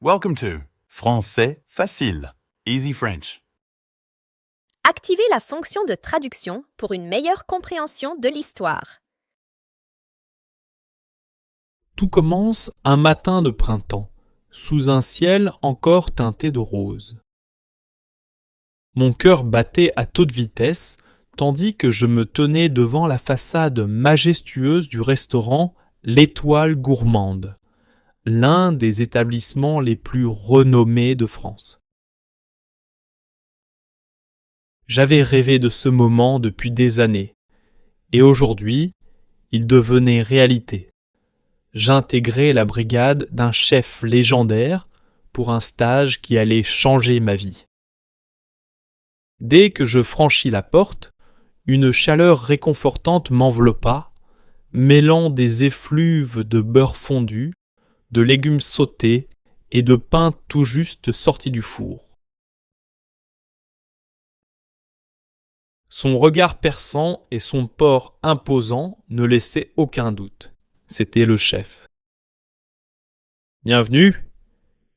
Welcome to Français facile, Easy French. Activez la fonction de traduction pour une meilleure compréhension de l'histoire. Tout commence un matin de printemps, sous un ciel encore teinté de rose. Mon cœur battait à toute vitesse, tandis que je me tenais devant la façade majestueuse du restaurant L'Étoile Gourmande, l'un des établissements les plus renommés de France. J'avais rêvé de ce moment depuis des années, et aujourd'hui, il devenait réalité. J'intégrais la brigade d'un chef légendaire pour un stage qui allait changer ma vie. Dès que je franchis la porte, une chaleur réconfortante m'enveloppa, mêlant des effluves de beurre fondu, de légumes sautés et de pain tout juste sorti du four. Son regard perçant et son port imposant ne laissaient aucun doute. C'était le chef. « Bienvenue.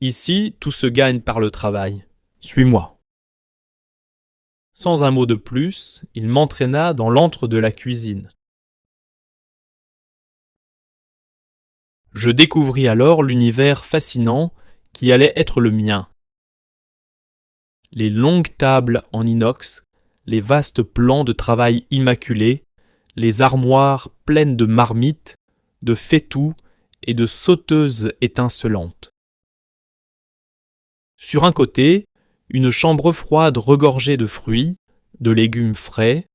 Ici, tout se gagne par le travail. Suis-moi. » Sans un mot de plus, il m'entraîna dans l'antre de la cuisine. Je découvris alors l'univers fascinant qui allait être le mien. Les longues tables en inox, les vastes plans de travail immaculés, les armoires pleines de marmites, de fétus et de sauteuses étincelantes. Sur un côté, une chambre froide regorgée de fruits, de légumes frais,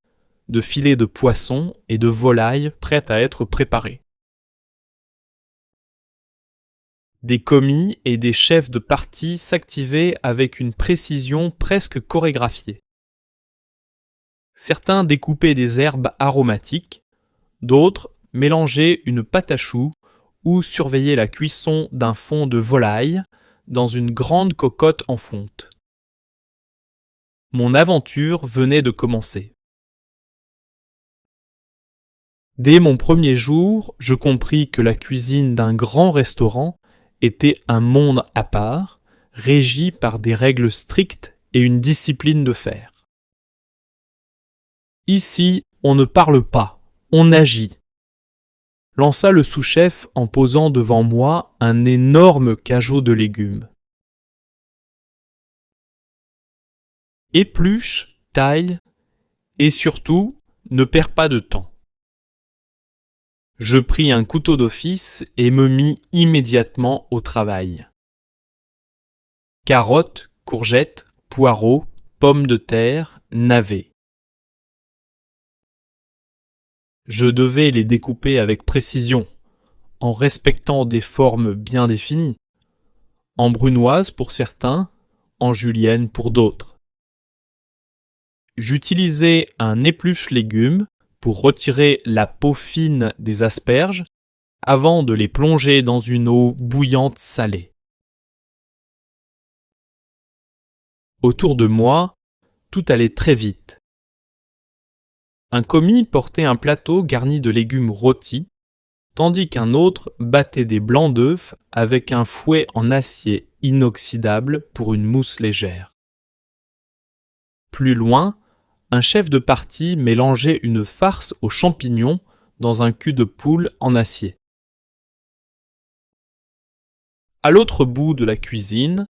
de filets de poisson et de volailles prêtes à être préparés. Des commis et des chefs de partie s'activaient avec une précision presque chorégraphiée. Certains découpaient des herbes aromatiques, d'autres mélangeaient une pâte à choux ou surveillaient la cuisson d'un fond de volaille dans une grande cocotte en fonte. Mon aventure venait de commencer. Dès mon premier jour, je compris que la cuisine d'un grand restaurant était un monde à part, régi par des règles strictes et une discipline de fer. Ici, on ne parle pas, on agit, lança le sous-chef en posant devant moi un énorme cajot de légumes. Épluche, taille et surtout, ne perds pas de temps. Je pris un couteau d'office et me mis immédiatement au travail. Carottes, courgettes, poireaux, pommes de terre, navets. Je devais les découper avec précision, en respectant des formes bien définies, en brunoise pour certains, en julienne pour d'autres. J'utilisais un épluche-légumes pour retirer la peau fine des asperges avant de les plonger dans une eau bouillante salée. Autour de moi, tout allait très vite. Un commis portait un plateau garni de légumes rôtis, tandis qu'un autre battait des blancs d'œufs avec un fouet en acier inoxydable pour une mousse légère. Plus loin, un chef de partie mélangeait une farce aux champignons dans un cul de poule en acier. À l'autre bout de la cuisine,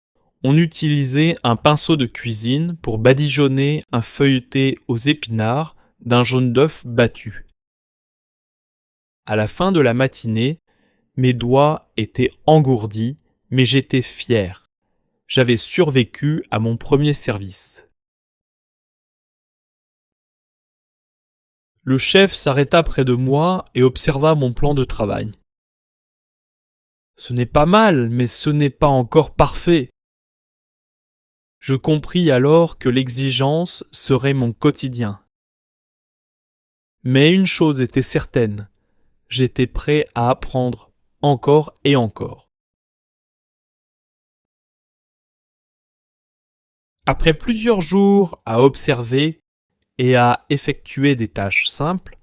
on utilisait un pinceau de cuisine pour badigeonner un feuilleté aux épinards d'un jaune d'œuf battu. À la fin de la matinée, mes doigts étaient engourdis, mais j'étais fier. J'avais survécu à mon premier service. Le chef s'arrêta près de moi et observa mon plan de travail. « Ce n'est pas mal, mais ce n'est pas encore parfait. » Je compris alors que l'exigence serait mon quotidien. Mais une chose était certaine, j'étais prêt à apprendre encore et encore. Après plusieurs jours à observer et à effectuer des tâches simples,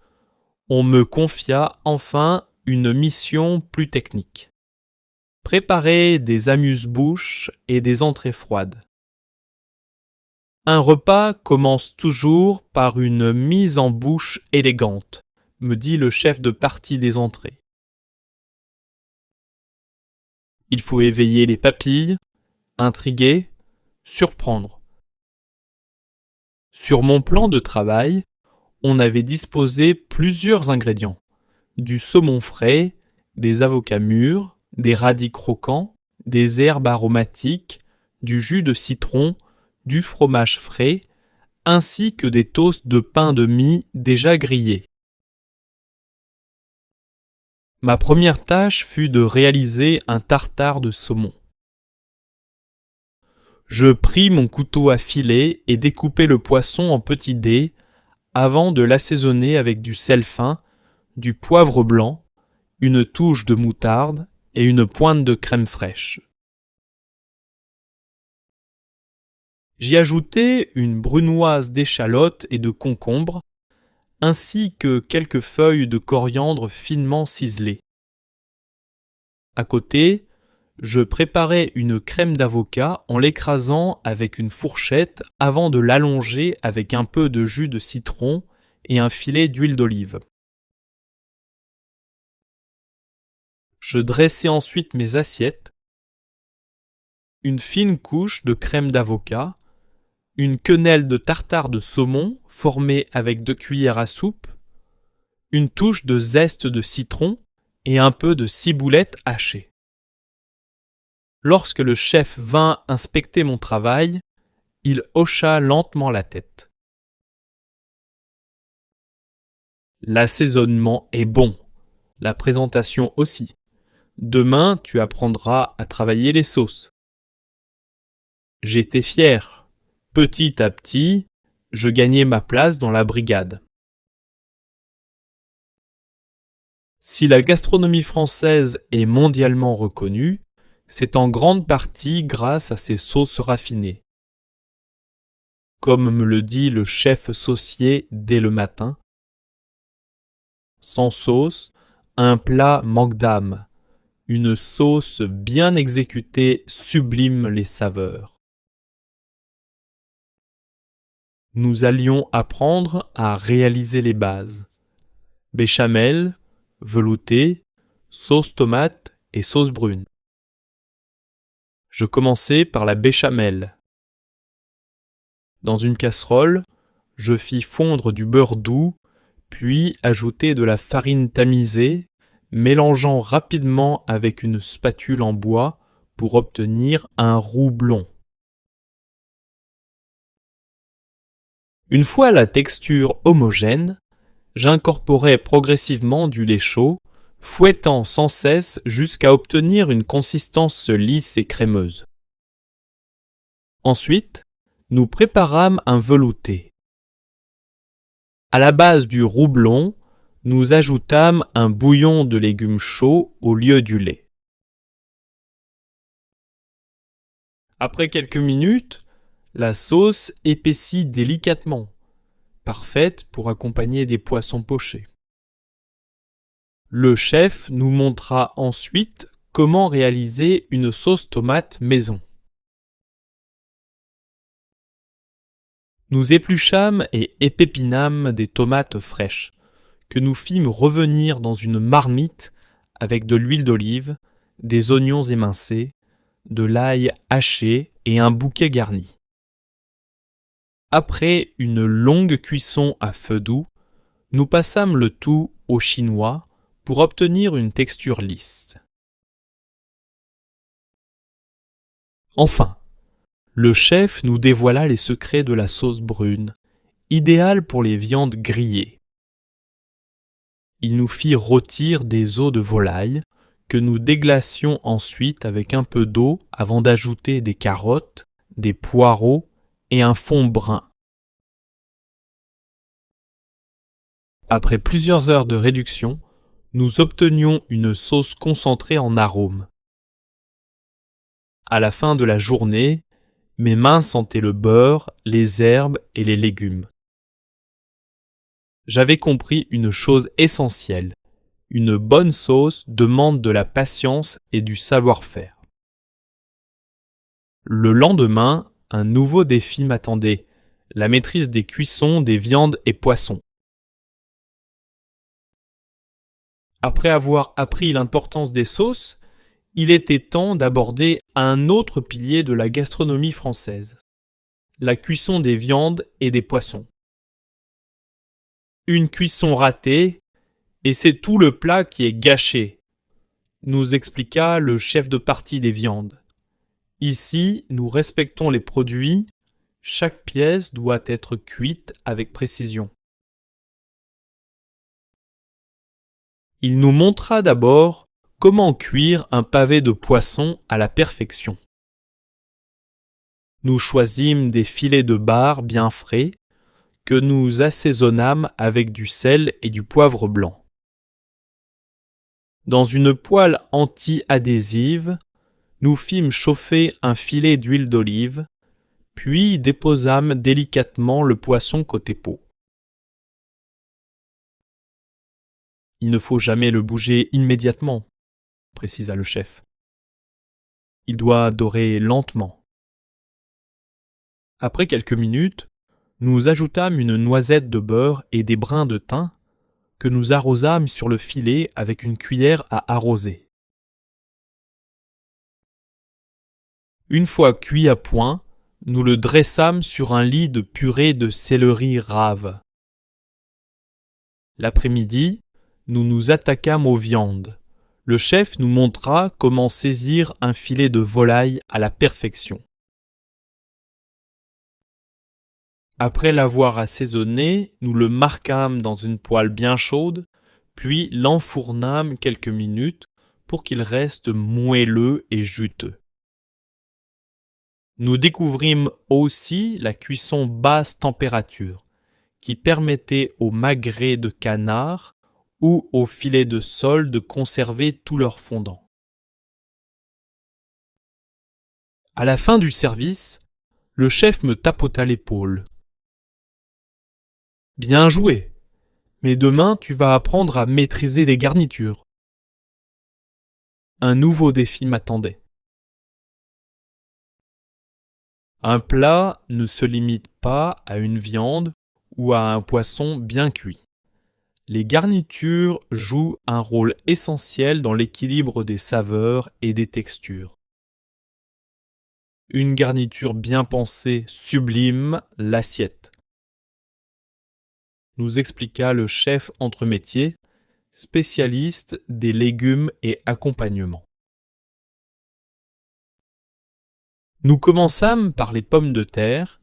on me confia enfin une mission plus technique. Préparer des amuse-bouches et des entrées froides. Un repas commence toujours par une mise en bouche élégante, me dit le chef de partie des entrées. Il faut éveiller les papilles, intriguer, surprendre. Sur mon plan de travail, on avait disposé plusieurs ingrédients. Du saumon frais, des avocats mûrs, des radis croquants, des herbes aromatiques, du jus de citron, du fromage frais, ainsi que des toasts de pain de mie déjà grillés. Ma première tâche fut de réaliser un tartare de saumon. Je pris mon couteau à filet et découpai le poisson en petits dés avant de l'assaisonner avec du sel fin, du poivre blanc, une touche de moutarde et une pointe de crème fraîche. J'y ajoutai une brunoise d'échalotes et de concombre, ainsi que quelques feuilles de coriandre finement ciselées. À côté, je préparais une crème d'avocat en l'écrasant avec une fourchette avant de l'allonger avec un peu de jus de citron et un filet d'huile d'olive. Je dressai ensuite mes assiettes, une fine couche de crème d'avocat, une quenelle de tartare de saumon formée avec 2 cuillères à soupe, une touche de zeste de citron et un peu de ciboulette hachée. Lorsque le chef vint inspecter mon travail, il hocha lentement la tête. L'assaisonnement est bon, la présentation aussi. Demain, tu apprendras à travailler les sauces. J'étais fier. Petit à petit, je gagnais ma place dans la brigade. Si la gastronomie française est mondialement reconnue, c'est en grande partie grâce à ses sauces raffinées. Comme me le dit le chef saucier dès le matin, sans sauce, un plat manque d'âme. Une sauce bien exécutée sublime les saveurs. Nous allions apprendre à réaliser les bases. Béchamel, velouté, sauce tomate et sauce brune. Je commençai par la béchamel. Dans une casserole, je fis fondre du beurre doux, puis ajouter de la farine tamisée, mélangeant rapidement avec une spatule en bois pour obtenir un roux blond. Une fois la texture homogène, j'incorporais progressivement du lait chaud, fouettant sans cesse jusqu'à obtenir une consistance lisse et crémeuse. Ensuite, nous préparâmes un velouté. À la base du roux blond, nous ajoutâmes un bouillon de légumes chauds au lieu du lait. Après quelques minutes, la sauce épaissit délicatement, parfaite pour accompagner des poissons pochés. Le chef nous montra ensuite comment réaliser une sauce tomate maison. Nous épluchâmes et épépinâmes des tomates fraîches, que nous fîmes revenir dans une marmite avec de l'huile d'olive, des oignons émincés, de l'ail haché et un bouquet garni. Après une longue cuisson à feu doux, nous passâmes le tout au chinois pour obtenir une texture lisse. Enfin, le chef nous dévoila les secrets de la sauce brune, idéale pour les viandes grillées. Il nous fit rôtir des os de volaille, que nous déglacions ensuite avec un peu d'eau avant d'ajouter des carottes, des poireaux et un fond brun. Après plusieurs heures de réduction, nous obtenions une sauce concentrée en arômes. À la fin de la journée, mes mains sentaient le beurre, les herbes et les légumes. J'avais compris une chose essentielle. Une bonne sauce demande de la patience et du savoir-faire. Le lendemain, un nouveau défi m'attendait, la maîtrise des cuissons des viandes et poissons. Après avoir appris l'importance des sauces, il était temps d'aborder un autre pilier de la gastronomie française, la cuisson des viandes et des poissons. Une cuisson ratée, et c'est tout le plat qui est gâché, nous expliqua le chef de partie des viandes. Ici, nous respectons les produits, chaque pièce doit être cuite avec précision. Il nous montra d'abord comment cuire un pavé de poisson à la perfection. Nous choisîmes des filets de bar bien frais que nous assaisonnâmes avec du sel et du poivre blanc. Dans une poêle anti-adhésive, nous fîmes chauffer un filet d'huile d'olive, puis déposâmes délicatement le poisson côté peau. Il ne faut jamais le bouger immédiatement, précisa le chef. Il doit dorer lentement. Après quelques minutes, nous ajoutâmes une noisette de beurre et des brins de thym que nous arrosâmes sur le filet avec une cuillère à arroser. Une fois cuit à point, nous le dressâmes sur un lit de purée de céleri rave. L'après-midi, nous nous attaquâmes aux viandes. Le chef nous montra comment saisir un filet de volaille à la perfection. Après l'avoir assaisonné, nous le marquâmes dans une poêle bien chaude, puis l'enfournâmes quelques minutes pour qu'il reste moelleux et juteux. Nous découvrîmes aussi la cuisson basse température, qui permettait aux magrets de canard ou aux filets de sole de conserver tout leur fondant. À la fin du service, le chef me tapota l'épaule. « Bien joué, mais demain tu vas apprendre à maîtriser les garnitures. » Un nouveau défi m'attendait. Un plat ne se limite pas à une viande ou à un poisson bien cuit. Les garnitures jouent un rôle essentiel dans l'équilibre des saveurs et des textures. Une garniture bien pensée sublime l'assiette, nous expliqua le chef entremétier, spécialiste des légumes et accompagnements. Nous commençâmes par les pommes de terre,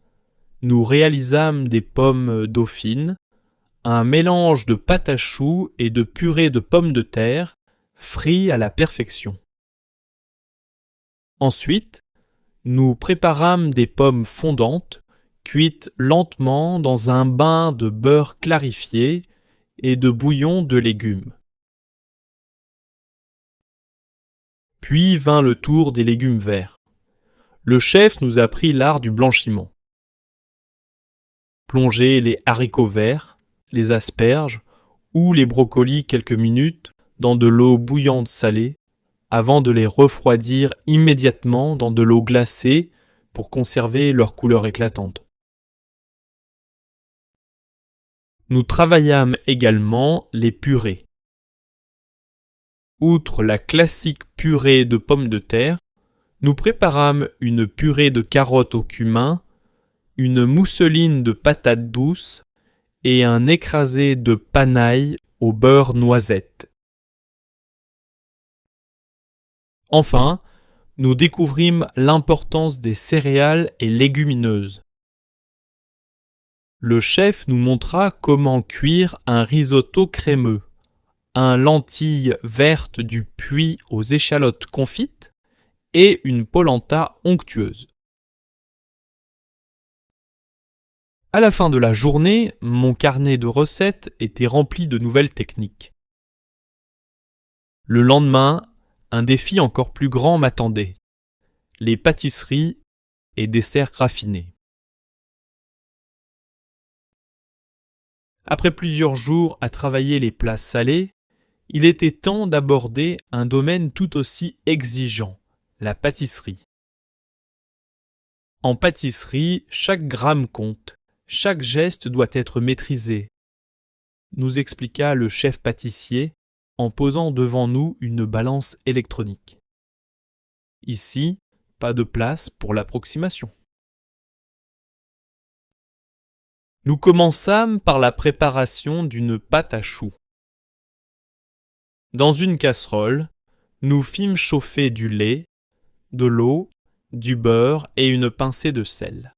nous réalisâmes des pommes dauphines, un mélange de pâte à choux et de purée de pommes de terre, frit à la perfection. Ensuite, nous préparâmes des pommes fondantes, cuites lentement dans un bain de beurre clarifié et de bouillon de légumes. Puis vint le tour des légumes verts. Le chef nous apprit l'art du blanchiment. Plonger les haricots verts, les asperges ou les brocolis quelques minutes dans de l'eau bouillante salée avant de les refroidir immédiatement dans de l'eau glacée pour conserver leur couleur éclatante. Nous travaillâmes également les purées. Outre la classique purée de pommes de terre, nous préparâmes une purée de carottes au cumin, une mousseline de patates douces et un écrasé de panaille au beurre noisette. Enfin, nous découvrîmes l'importance des céréales et légumineuses. Le chef nous montra comment cuire un risotto crémeux, un lentille verte du Puy aux échalotes confites et une polenta onctueuse. À la fin de la journée, mon carnet de recettes était rempli de nouvelles techniques. Le lendemain, un défi encore plus grand m'attendait, les pâtisseries et desserts raffinés. Après plusieurs jours à travailler les plats salés, il était temps d'aborder un domaine tout aussi exigeant, la pâtisserie. En pâtisserie, chaque gramme compte, chaque geste doit être maîtrisé, nous expliqua le chef pâtissier en posant devant nous une balance électronique. Ici, pas de place pour l'approximation. Nous commençâmes par la préparation d'une pâte à choux. Dans une casserole, nous fîmes chauffer du lait, de l'eau, du beurre et une pincée de sel.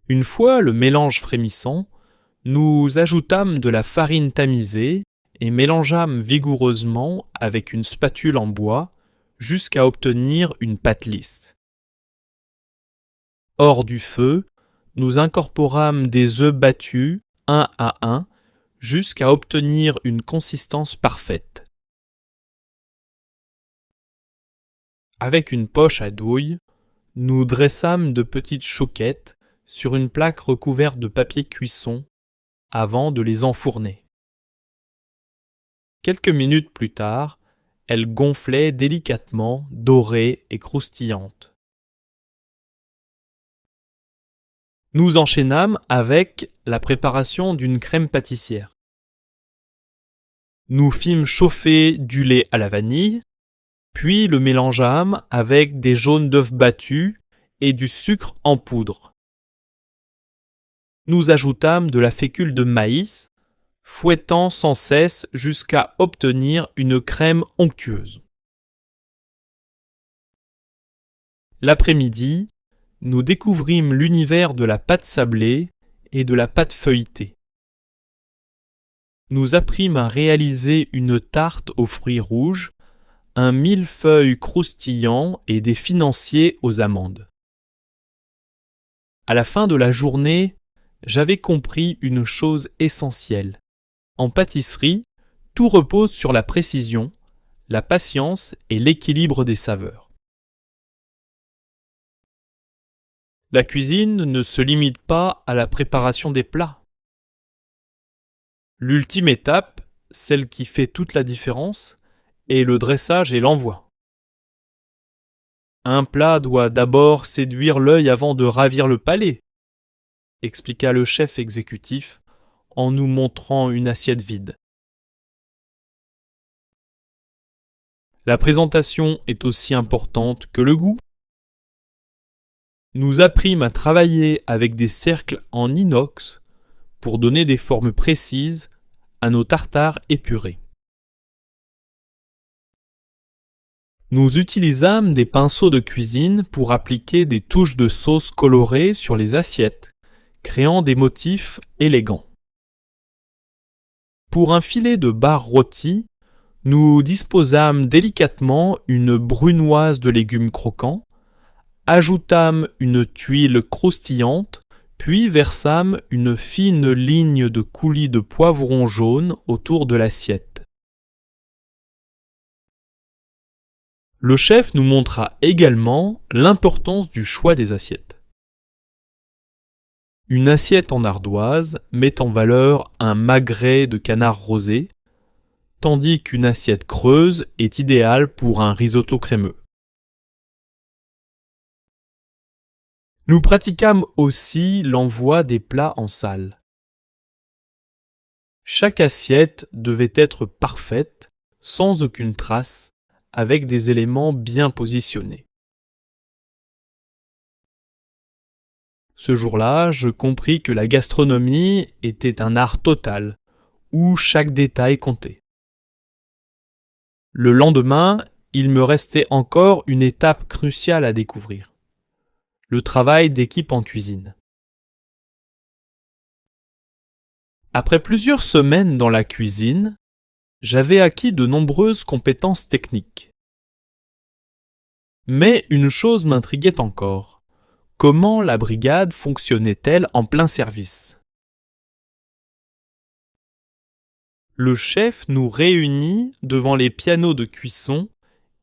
Une fois le mélange frémissant, nous ajoutâmes de la farine tamisée et mélangeâmes vigoureusement avec une spatule en bois jusqu'à obtenir une pâte lisse. Hors du feu, nous incorporâmes des œufs battus un à un jusqu'à obtenir une consistance parfaite. Avec une poche à douille, nous dressâmes de petites chouquettes sur une plaque recouverte de papier cuisson avant de les enfourner. Quelques minutes plus tard, elles gonflaient délicatement, dorées et croustillantes. Nous enchaînâmes avec la préparation d'une crème pâtissière. Nous fîmes chauffer du lait à la vanille, puis le mélangeâmes avec des jaunes d'œufs battus et du sucre en poudre. Nous ajoutâmes de la fécule de maïs, fouettant sans cesse jusqu'à obtenir une crème onctueuse. L'après-midi, nous découvrîmes l'univers de la pâte sablée et de la pâte feuilletée. Nous apprîmes à réaliser une tarte aux fruits rouges, un millefeuille croustillant et des financiers aux amandes. À la fin de la journée, j'avais compris une chose essentielle. En pâtisserie, tout repose sur la précision, la patience et l'équilibre des saveurs. La cuisine ne se limite pas à la préparation des plats. L'ultime étape, celle qui fait toute la différence, est le dressage et l'envoi. Un plat doit d'abord séduire l'œil avant de ravir le palais, expliqua le chef exécutif en nous montrant une assiette vide. La présentation est aussi importante que le goût. Nous apprîmes à travailler avec des cercles en inox pour donner des formes précises à nos tartares épurés. Nous utilisâmes des pinceaux de cuisine pour appliquer des touches de sauce colorées sur les assiettes, créant des motifs élégants. Pour un filet de bar rôti, nous disposâmes délicatement une brunoise de légumes croquants, ajoutâmes une tuile croustillante, puis versâmes une fine ligne de coulis de poivrons jaunes autour de l'assiette. Le chef nous montra également l'importance du choix des assiettes. Une assiette en ardoise met en valeur un magret de canard rosé, tandis qu'une assiette creuse est idéale pour un risotto crémeux. Nous pratiquâmes aussi l'envoi des plats en salle. Chaque assiette devait être parfaite, sans aucune trace, avec des éléments bien positionnés. Ce jour-là, je compris que la gastronomie était un art total, où chaque détail comptait. Le lendemain, il me restait encore une étape cruciale à découvrir: le travail d'équipe en cuisine. Après plusieurs semaines dans la cuisine, j'avais acquis de nombreuses compétences techniques. Mais une chose m'intriguait encore: comment la brigade fonctionnait-elle en plein service? Le chef nous réunit devant les pianos de cuisson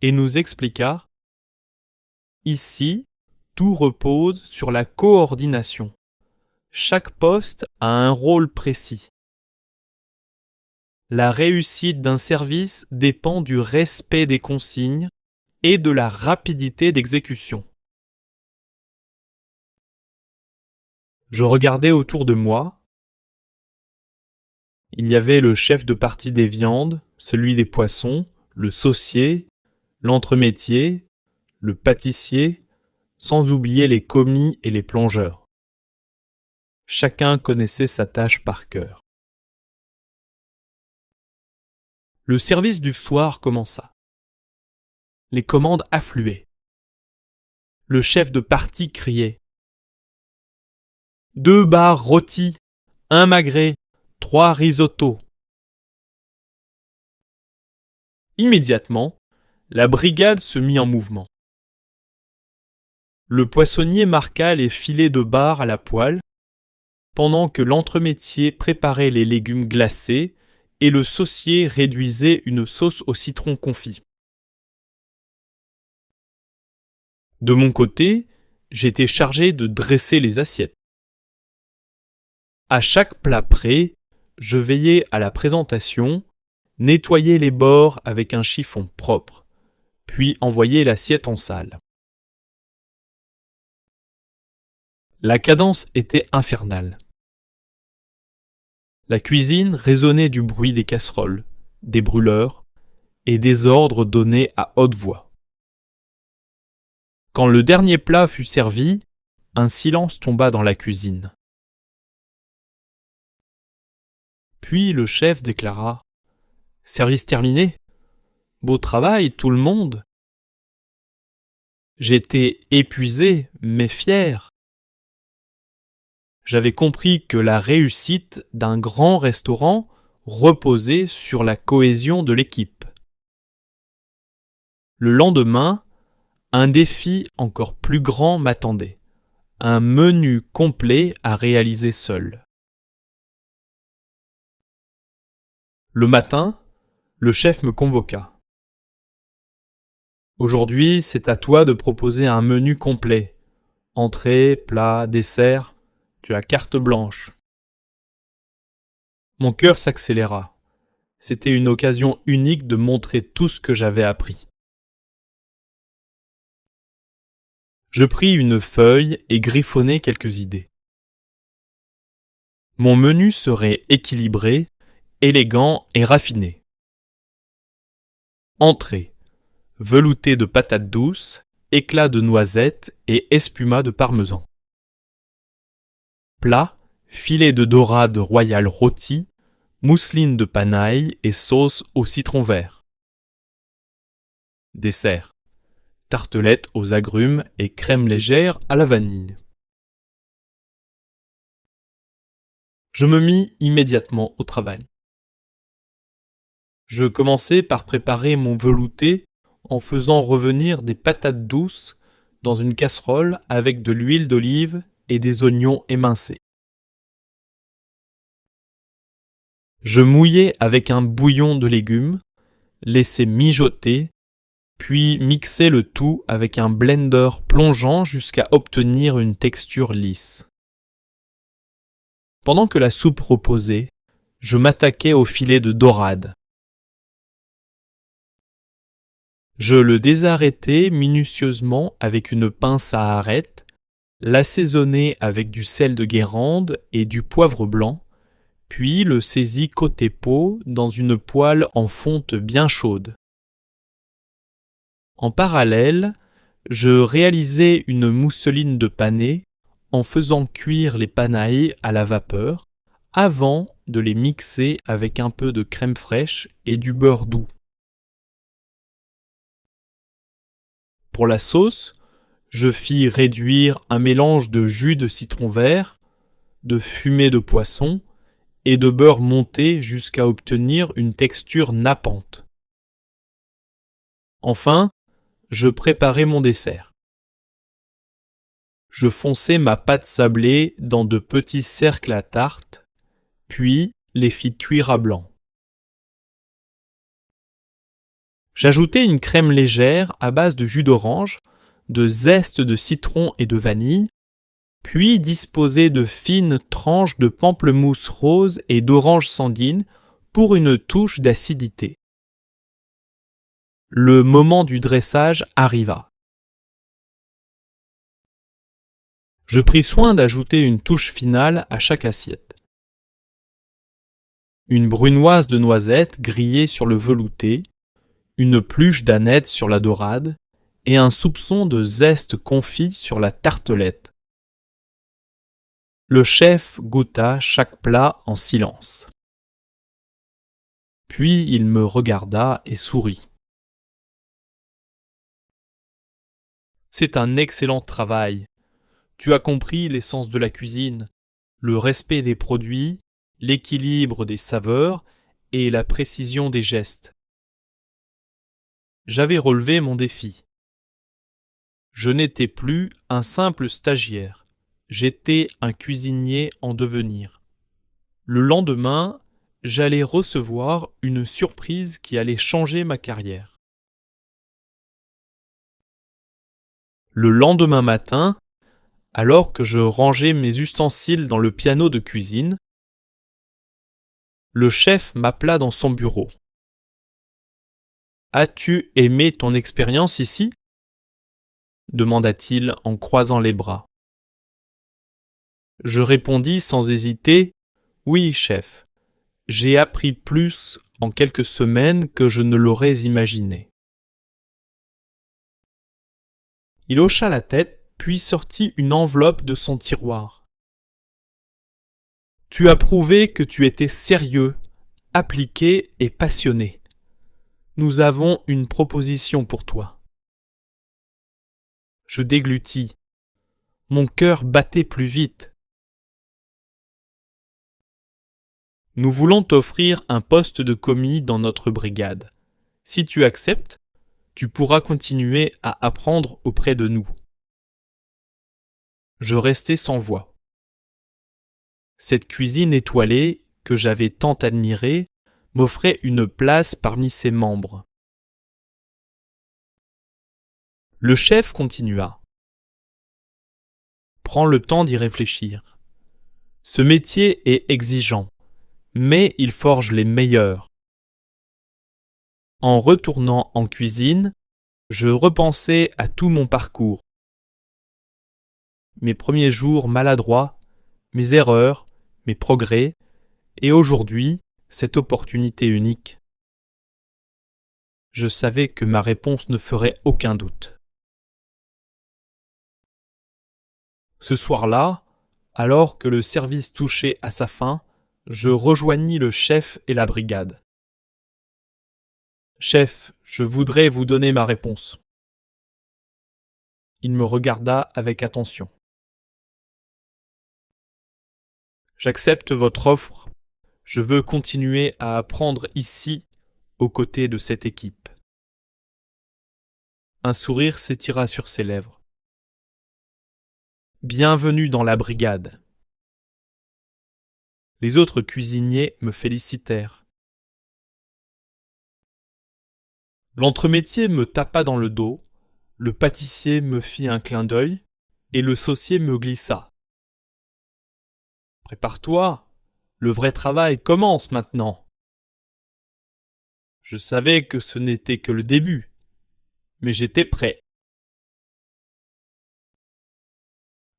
et nous expliqua: ici, tout repose sur la coordination. Chaque poste a un rôle précis. La réussite d'un service dépend du respect des consignes et de la rapidité d'exécution. Je regardais autour de moi. Il y avait le chef de partie des viandes, celui des poissons, le saucier, l'entremétier, le pâtissier, sans oublier les commis et les plongeurs. Chacun connaissait sa tâche par cœur. Le service du soir commença. Les commandes affluaient. Le chef de partie criait : 2 bars rôtis, 1 magret, 3 risottos. Immédiatement, la brigade se mit en mouvement. Le poissonnier marqua les filets de bar à la poêle, pendant que l'entremétier préparait les légumes glacés et le saucier réduisait une sauce au citron confit. De mon côté, j'étais chargé de dresser les assiettes. À chaque plat prêt, je veillais à la présentation, nettoyais les bords avec un chiffon propre, puis envoyais l'assiette en salle. La cadence était infernale. La cuisine résonnait du bruit des casseroles, des brûleurs et des ordres donnés à haute voix. Quand le dernier plat fut servi, un silence tomba dans la cuisine. Puis le chef déclara : « Service terminé. Beau travail, tout le monde. » J'étais épuisé, mais fier. J'avais compris que la réussite d'un grand restaurant reposait sur la cohésion de l'équipe. Le lendemain, un défi encore plus grand m'attendait. Un menu complet à réaliser seul. Le matin, le chef me convoqua. « Aujourd'hui, c'est à toi de proposer un menu complet. Entrée, plat, dessert. Tu as carte blanche. » Mon cœur s'accéléra. C'était une occasion unique de montrer tout ce que j'avais appris. Je pris une feuille et griffonnai quelques idées. Mon menu serait équilibré, élégant et raffiné. Entrée : velouté de patates douces, éclat de noisettes et espumat de parmesan. Plat : filet de dorade royale rôti, mousseline de panaille et sauce au citron vert. Dessert : tartelette aux agrumes et crème légère à la vanille. Je me mis immédiatement au travail. Je commençai par préparer mon velouté en faisant revenir des patates douces dans une casserole avec de l'huile d'olive et des oignons émincés. Je mouillai avec un bouillon de légumes, laissai mijoter, puis mixai le tout avec un blender plongeant jusqu'à obtenir une texture lisse. Pendant que la soupe reposait, je m'attaquai au filet de dorade. Je le désarrêtai minutieusement avec une pince à arête, l'assaisonnai avec du sel de Guérande et du poivre blanc, puis le saisis côté peau dans une poêle en fonte bien chaude. En parallèle, je réalisai une mousseline de panais en faisant cuire les panailles à la vapeur avant de les mixer avec un peu de crème fraîche et du beurre doux. Pour la sauce, je fis réduire un mélange de jus de citron vert, de fumée de poisson et de beurre monté jusqu'à obtenir une texture nappante. Enfin, je préparai mon dessert. Je fonçai ma pâte sablée dans de petits cercles à tarte, puis les fis cuire à blanc. J'ajoutai une crème légère à base de jus d'orange, de zeste de citron et de vanille, puis disposai de fines tranches de pamplemousse rose et d'orange sanguine pour une touche d'acidité. Le moment du dressage arriva. Je pris soin d'ajouter une touche finale à chaque assiette. Une brunoise de noisettes grillée sur le velouté, une pluche d'aneth sur la dorade et un soupçon de zeste confit sur la tartelette. Le chef goûta chaque plat en silence. Puis il me regarda et sourit. C'est un excellent travail. Tu as compris l'essence de la cuisine, le respect des produits, l'équilibre des saveurs et la précision des gestes. J'avais relevé mon défi. Je n'étais plus un simple stagiaire, j'étais un cuisinier en devenir. Le lendemain, j'allais recevoir une surprise qui allait changer ma carrière. Le lendemain matin, alors que je rangeais mes ustensiles dans le piano de cuisine, le chef m'appela dans son bureau. « As-tu aimé ton expérience ici ?» demanda-t-il en croisant les bras. Je répondis sans hésiter « Oui, chef, j'ai appris plus en quelques semaines que je ne l'aurais imaginé. » Il hocha la tête, puis sortit une enveloppe de son tiroir. « Tu as prouvé que tu étais sérieux, appliqué et passionné. Nous avons une proposition pour toi. » Je déglutis. Mon cœur battait plus vite. « Nous voulons t'offrir un poste de commis dans notre brigade. Si tu acceptes, tu pourras continuer à apprendre auprès de nous. » Je restai sans voix. Cette cuisine étoilée, que j'avais tant admirée, m'offrait une place parmi ses membres. Le chef continua. « Prends le temps d'y réfléchir. Ce métier est exigeant, mais il forge les meilleurs. » En retournant en cuisine, je repensais à tout mon parcours. Mes premiers jours maladroits, mes erreurs, mes progrès, et aujourd'hui, cette opportunité unique. Je savais que ma réponse ne ferait aucun doute. Ce soir-là, alors que le service touchait à sa fin, je rejoignis le chef et la brigade. « Chef, je voudrais vous donner ma réponse. » Il me regarda avec attention. « J'accepte votre offre. Je veux continuer à apprendre ici, aux côtés de cette équipe. » Un sourire s'étira sur ses lèvres. « Bienvenue dans la brigade. » Les autres cuisiniers me félicitèrent. L'entremétier me tapa dans le dos, le pâtissier me fit un clin d'œil, et le saucier me glissa. « Prépare-toi, le vrai travail commence maintenant. » Je savais que ce n'était que le début, mais j'étais prêt.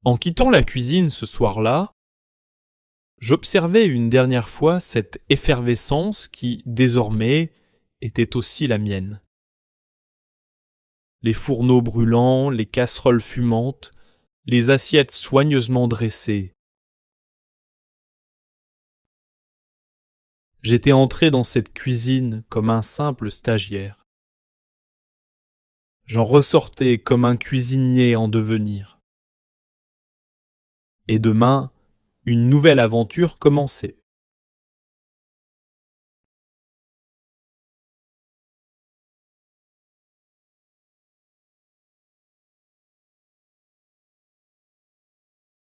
En quittant la cuisine ce soir-là, j'observais une dernière fois cette effervescence qui, désormais, était aussi la mienne. Les fourneaux brûlants, les casseroles fumantes, les assiettes soigneusement dressées. J'étais entré dans cette cuisine comme un simple stagiaire. J'en ressortais comme un cuisinier en devenir. Et demain, une nouvelle aventure commençait.